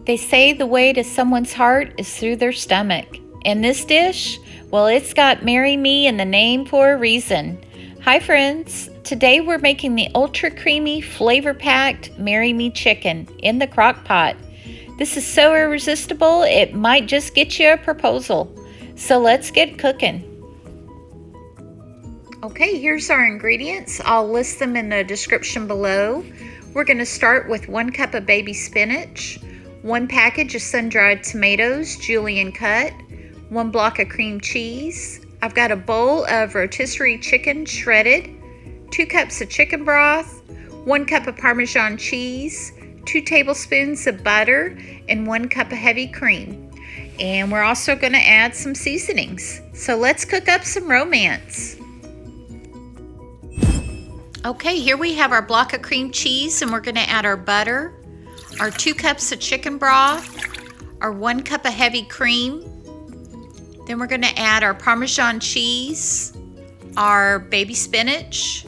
They say the way to someone's heart is through their stomach. And this dish, well, it's got Marry Me in the name for a reason. Hi friends, today we're making the ultra creamy, flavor-packed Marry Me chicken in the crock pot. This is so irresistible, it might just get you a proposal. So let's get cooking. Okay, here's our ingredients. I'll list them in the description below. We're going to start with 1 cup of baby spinach, 1 package of sun-dried tomatoes, julienne cut, 1 block of cream cheese. I've got a bowl of rotisserie chicken shredded, 2 cups of chicken broth, 1 cup of Parmesan cheese, 2 tablespoons of butter, and 1 cup of heavy cream. And we're also going to add some seasonings. So let's cook up some romance. Okay, here we have our block of cream cheese, and we're going to add our butter, our 2 cups of chicken broth, our 1 cup of heavy cream. Then we're going to add our Parmesan cheese, our baby spinach,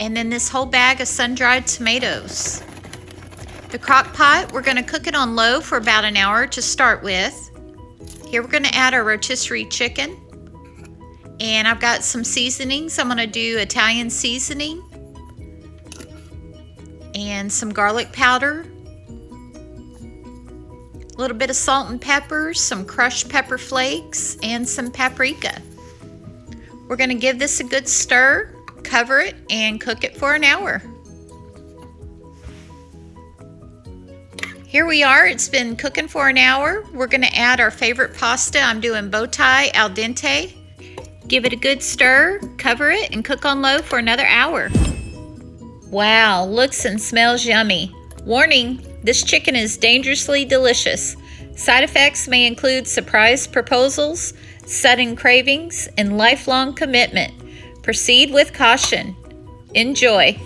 and then this whole bag of sun-dried tomatoes. The crock pot, we're going to cook it on low for about an hour to start with. Here we're going to add our rotisserie chicken. And I've got some seasonings. I'm going to do Italian seasoning and some garlic powder, a little bit of salt and pepper, some crushed pepper flakes, and some paprika. We're going to give this a good stir, cover it, and cook it for an hour. Here we are, it's been cooking for an hour. We're going to add our favorite pasta. I'm doing bow tie al dente. Give it a good stir, cover it, and cook on low for another hour. Wow, looks and smells yummy. Warning, this chicken is dangerously delicious. Side effects may include surprise proposals, sudden cravings, and lifelong commitment. Proceed with caution. Enjoy.